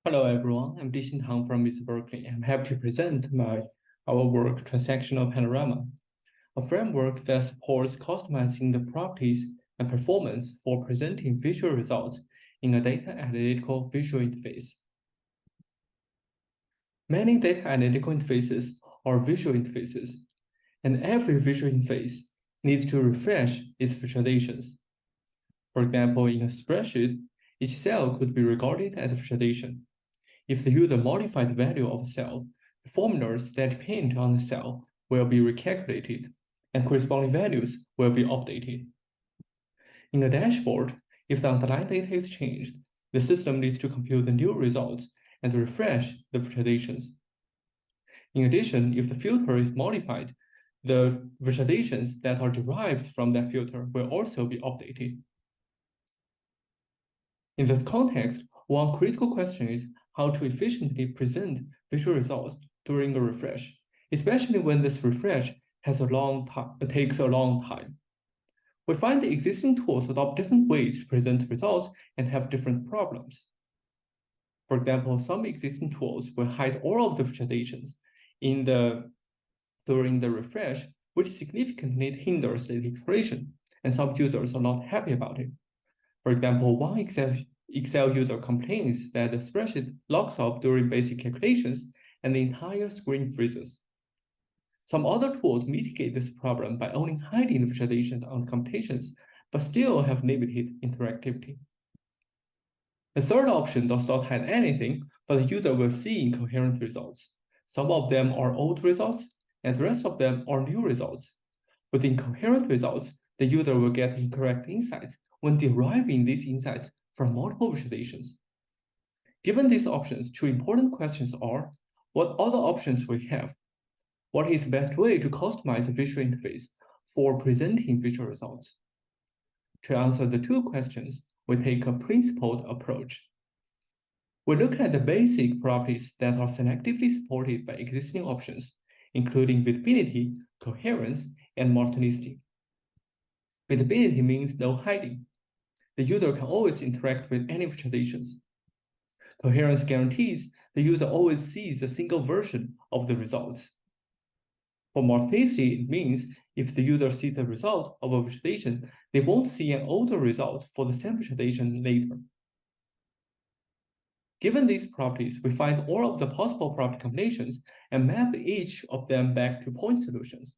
Hello everyone, I'm Dixin Tang from UC Berkeley. I'm happy to present our work, Transactional Panorama, a framework that supports customizing the properties and performance for presenting visual results in a data analytical visual interface. Many data analytical interfaces are visual interfaces, and every visual interface needs to refresh its visualizations. For example, in a spreadsheet, each cell could be regarded as a visualization. If the user modifies the value of a cell, the formulas that depend on the cell will be recalculated, and corresponding values will be updated. In a dashboard, if the underlying data is changed, the system needs to compute the new results and refresh the visualizations. In addition, if the filter is modified, the visualizations that are derived from that filter will also be updated. In this context, one critical question is how to efficiently present visual results during a refresh, especially when this refresh takes a long time. We find the existing tools adopt different ways to present results and have different problems. For example, some existing tools will hide all of the visualizations during the refresh, which significantly hinders the exploration, and some users are not happy about it. For example, one Excel user complains that the spreadsheet locks up during basic calculations and the entire screen freezes. Some other tools mitigate this problem by only hiding the visualizations on computations, but still have limited interactivity. The third option does not hide anything, but the user will see incoherent results. Some of them are old results, and the rest of them are new results. With incoherent results, the user will get incorrect insights when deriving these insights from multiple visualizations. Given these options, two important questions are, what other options we have? What is the best way to customize the visual interface for presenting visual results? To answer the two questions, we take a principled approach. We look at the basic properties that are selectively supported by existing options, including visibility, coherence, and multiplicity. Visibility means no hiding. The user can always interact with any visualizations. Coherence guarantees the user always sees a single version of the results. For multiplicity, it means if the user sees the result of a visualization, they won't see an older result for the same visualization later. Given these properties, we find all of the possible property combinations and map each of them back to point solutions.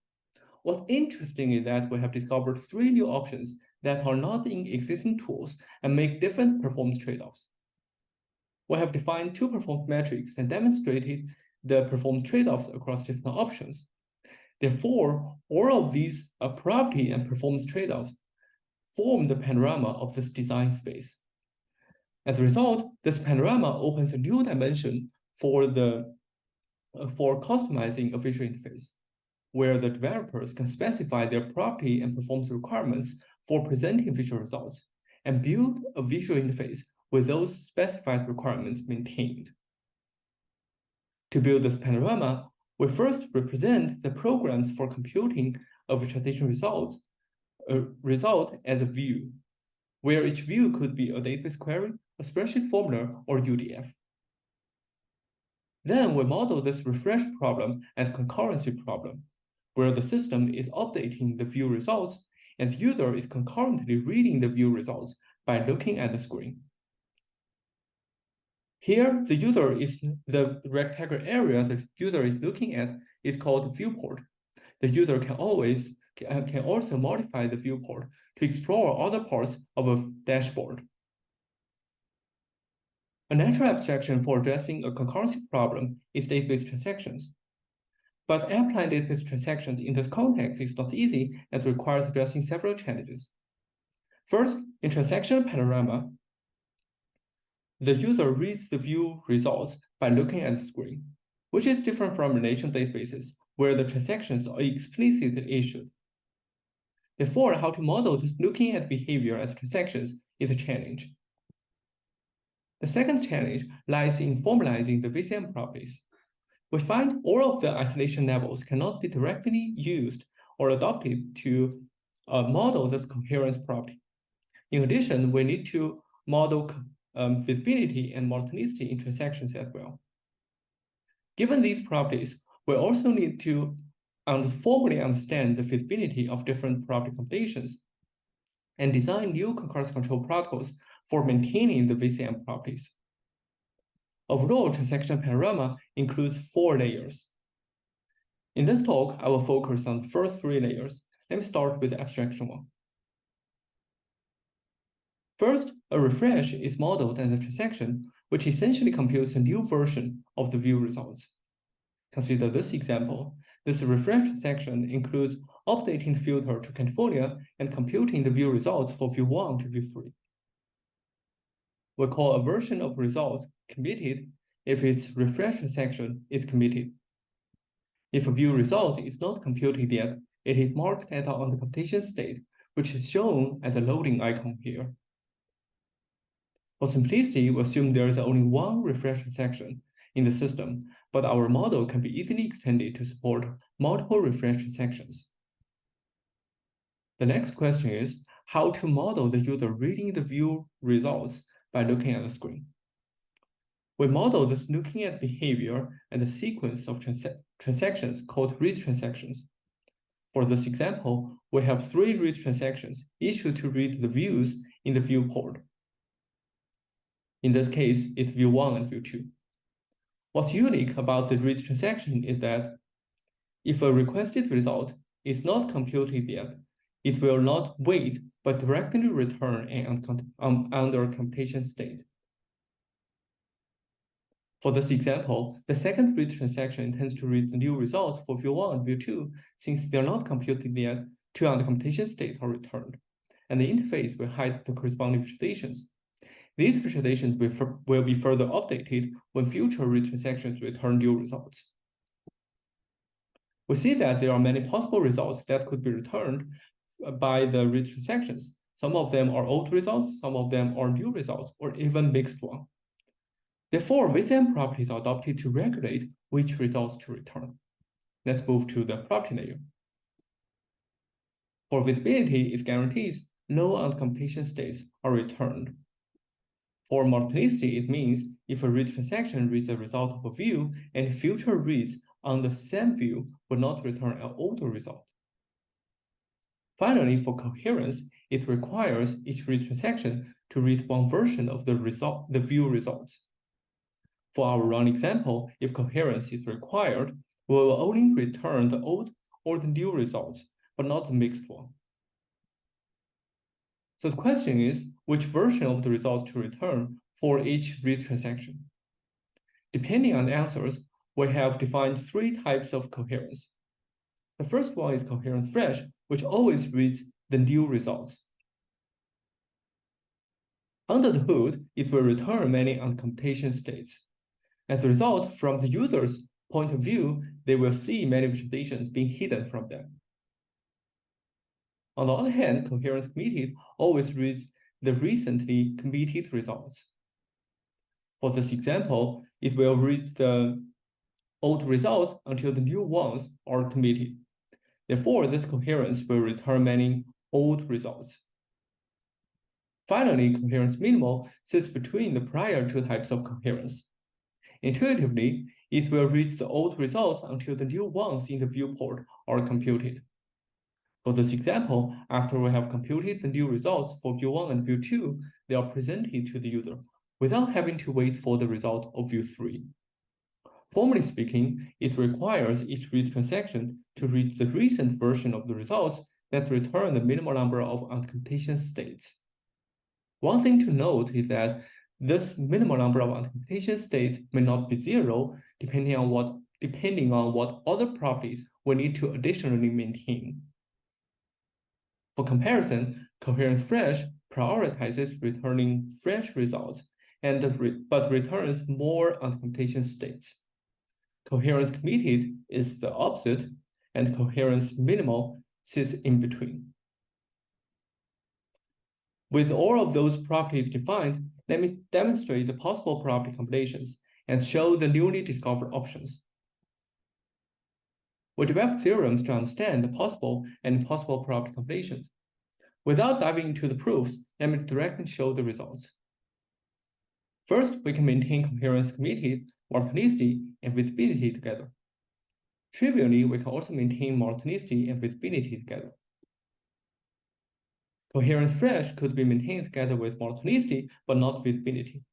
What's interesting is that we have discovered three new options that are not in existing tools and make different performance trade-offs. We have defined two performance metrics and demonstrated the performance trade-offs across different options. Therefore, all of these property and performance trade-offs form the panorama of this design space. As a result, this panorama opens a new dimension for customizing a visual interface, where the developers can specify their property and performance requirements for presenting visual results and build a visual interface with those specified requirements maintained. To build this panorama, we first represent the programs for computing a visualization result as a view, where each view could be a database query, a spreadsheet formula, or UDF. Then we model this refresh problem as a concurrency problem, where the system is updating the view results and the user is concurrently reading the view results by looking at the screen. Here, the rectangular area the user is looking at is called viewport. The user can also modify the viewport to explore other parts of a dashboard. A natural abstraction for addressing a concurrency problem is database transactions. But applying database transactions in this context is not easy and requires addressing several challenges. First, in transactional panorama, the user reads the view results by looking at the screen, which is different from relational databases, where the transactions are explicitly issued. Therefore, how to model this looking at behavior as transactions is a challenge. The second challenge lies in formalizing the VCM properties. We find all of the isolation levels cannot be directly used or adopted to model this coherence property. In addition, we need to model visibility and multiplicity in transactions as well. Given these properties, we also need to formally understand the feasibility of different property combinations and design new concurrence control protocols for maintaining the VCM properties. Overall, transaction panorama includes 4 layers. In this talk, I will focus on the first 3 layers. Let me start with the abstraction one. First, a refresh is modeled as a transaction which essentially computes a new version of the view results. Consider this example. This refresh transaction includes updating the filter to California and computing the view results for view 1 to view 3. We call a version of results committed if its refresh transaction is committed. If a view result is not computed yet, it is marked as on the computation state, which is shown as a loading icon here. For simplicity, we assume there is only one refresh transaction in the system, but our model can be easily extended to support multiple refresh transactions. The next question is how to model the user reading the view results by looking at the screen. We model this looking at behavior and the sequence of transactions called read transactions. For this example, we have 3 read transactions issued to read the views in the viewport. In this case, it's view 1 and view 2. What's unique about the read transaction is that if a requested result is not computed yet, it will not wait, but directly return an under computation state. For this example, the second read transaction intends to read the new result for view 1 and view 2, since they're not computed yet, 2 under computation states are returned, and the interface will hide the corresponding visualizations. These visualizations will be further updated when future read transactions return new results. We see that there are many possible results that could be returned by the read transactions. Some of them are old results, some of them are new results, or even mixed one. Therefore, VCM properties are adopted to regulate which results to return. Let's move to the property layer. For visibility, it guarantees no uncomputation states are returned. For multiplicity, it means if a read transaction reads the result of a view and future reads on the same view will not return an older result. Finally, for coherence, it requires each read transaction to read one version of the view results. For our run example, if coherence is required, we will only return the old or the new results, but not the mixed one. So the question is, which version of the results to return for each read transaction? Depending on the answers, we have defined 3 types of coherence. The first one is coherence fresh, which always reads the new results. Under the hood, it will return many uncomputation states. As a result, from the user's point of view, they will see many visualizations being hidden from them. On the other hand, coherence committed always reads the recently committed results. For this example, it will read the old results until the new ones are committed. Therefore, this coherence will return many old results. Finally, coherence minimal sits between the prior 2 types of coherence. Intuitively, it will read the old results until the new ones in the viewport are computed. For this example, after we have computed the new results for view 1 and view 2, they are presented to the user without having to wait for the result of view 3. Formally speaking, it requires each read transaction to read the recent version of the results that return the minimal number of uncomputation states. One thing to note is that this minimal number of uncomputation states may not be 0, depending on what other properties we need to additionally maintain. For comparison, coherence fresh prioritizes returning fresh results, but returns more uncomputation states. Coherence committed is the opposite, and coherence minimal sits in between. With all of those properties defined, let me demonstrate the possible property combinations and show the newly discovered options. We developed theorems to understand the possible and impossible property combinations. Without diving into the proofs, let me directly show the results. First, we can maintain coherence committed, multiplicity, and visibility together. Trivially, we can also maintain multiplicity and visibility together. Coherence fresh could be maintained together with multiplicity, but not visibility.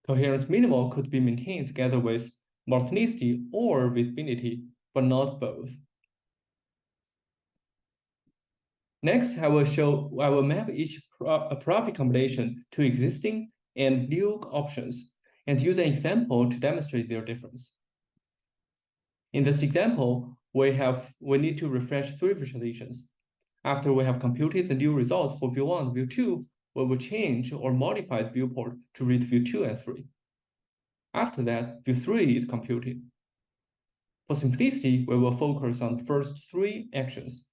Coherence minimal could be maintained together with multiplicity or visibility, but not both. Next, I will map each property combination to existing and new options and use an example to demonstrate their difference. In this example, we need to refresh 3 visualizations. After we have computed the new results for view 1 and view 2, we will change or modify the viewport to read view 2 and 3. After that, view 3 is computed. For simplicity, we will focus on the first 3 actions.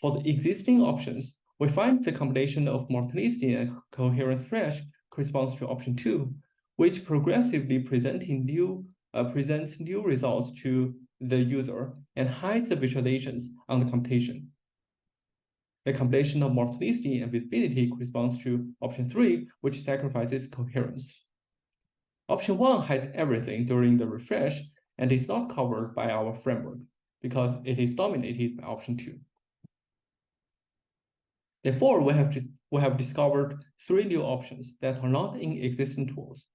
For the existing options, we find the combination of multiplicity and coherence fresh corresponds to option 2, which progressively presents new results to the user and hides the visualizations on the computation. The combination of multiplicity and visibility corresponds to option 3, which sacrifices coherence. Option 1 hides everything during the refresh and is not covered by our framework because it is dominated by option 2. Therefore, we have discovered 3 new options that are not in existing tools.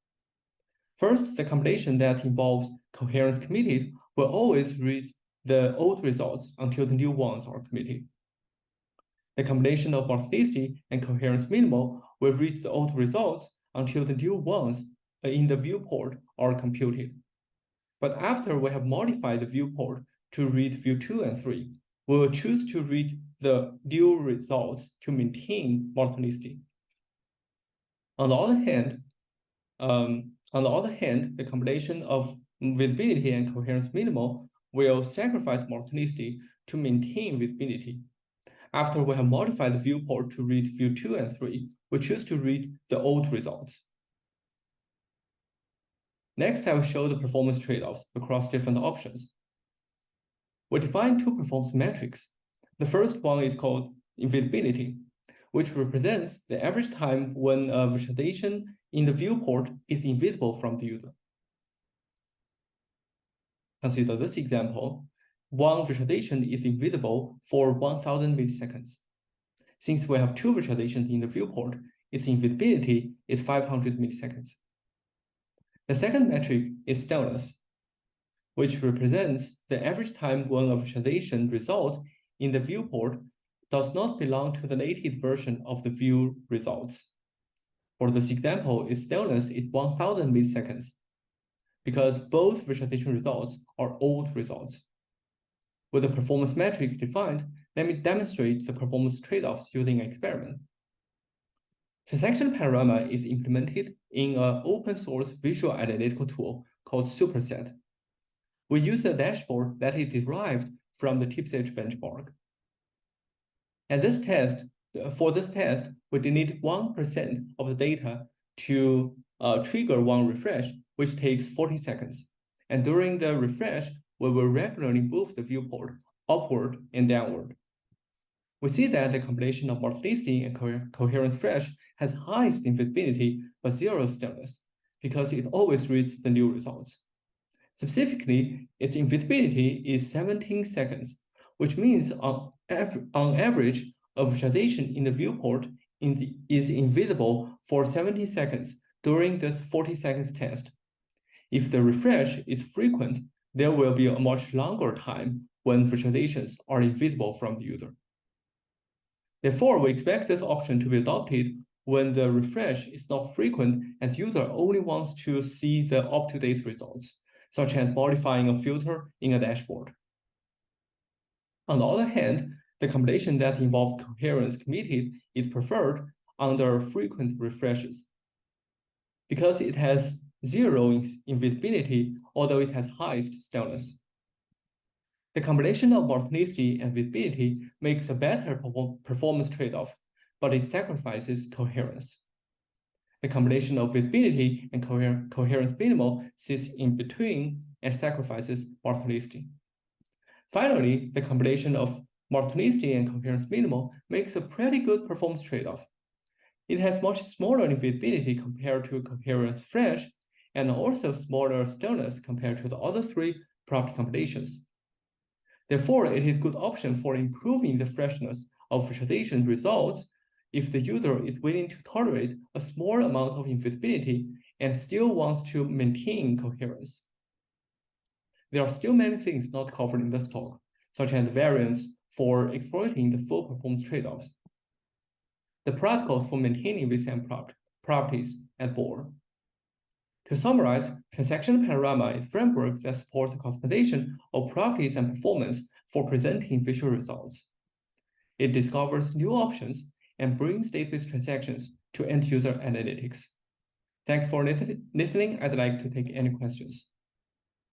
First, the combination that involves coherence committed will always read the old results until the new ones are committed. The combination of multiplicity and coherence minimal will read the old results until the new ones in the viewport are computed. But after we have modified the viewport to read view 2 and 3, we will choose to read the new results to maintain multiplicity. On the other hand, the combination of visibility and coherence minimal will sacrifice multiplicity to maintain visibility. After we have modified the viewport to read view 2 and 3, we choose to read the old results. Next, I will show the performance trade-offs across different options. We define 2 performance metrics. The first one is called invisibility, which represents the average time when a visualization in the viewport is invisible from the user. Consider this example. One visualization is invisible for 1000 milliseconds. Since we have 2 visualizations in the viewport, its invisibility is 500 milliseconds. The second metric is staleness, which represents the average time when a visualization result in the viewport does not belong to the native version of the view results. For this example, its staleness is 1000 milliseconds because both visualization results are old results. With the performance metrics defined, let me demonstrate the performance trade-offs using an experiment. Transaction panorama is implemented in an open-source visual analytical tool called Superset. We use a dashboard that is derived from the TipsEdge benchmark. And for this test, we need 1% of the data to trigger one refresh, which takes 40 seconds. And during the refresh, we will regularly move the viewport upward and downward. We see that the combination of multiplicity and coherence fresh has highest invisibility but 0 staleness because it always reads the new results. Specifically, its invisibility is 17 seconds, which means on average, a visualization in the viewport is invisible for 70 seconds during this 40 seconds test. If the refresh is frequent, there will be a much longer time when visualizations are invisible from the user. Therefore, we expect this option to be adopted when the refresh is not frequent and the user only wants to see the up-to-date results, such as modifying a filter in a dashboard. On the other hand, the combination that involves coherence committed is preferred under frequent refreshes because it has 0 invisibility, although it has highest staleness. The combination of multiplicity and visibility makes a better performance trade-off, but it sacrifices coherence. The combination of visibility and coherence minimal sits in between and sacrifices multiplicity. Finally, the combination of multiplicity and coherence minimal makes a pretty good performance trade-off. It has much smaller invisibility compared to coherent flash, and also smaller stillness compared to the other three property combinations. Therefore, it is a good option for improving the freshness of visualization results if the user is willing to tolerate a small amount of invisibility and still wants to maintain coherence. There are still many things not covered in this talk, such as variants for exploiting the full performance trade-offs, the protocols for maintaining VCM properties at board. To summarize, transaction panorama is a framework that supports the customization of properties and performance for presenting visual results. It discovers new options and brings database transactions to end-user analytics. Thanks for listening. I'd like to take any questions.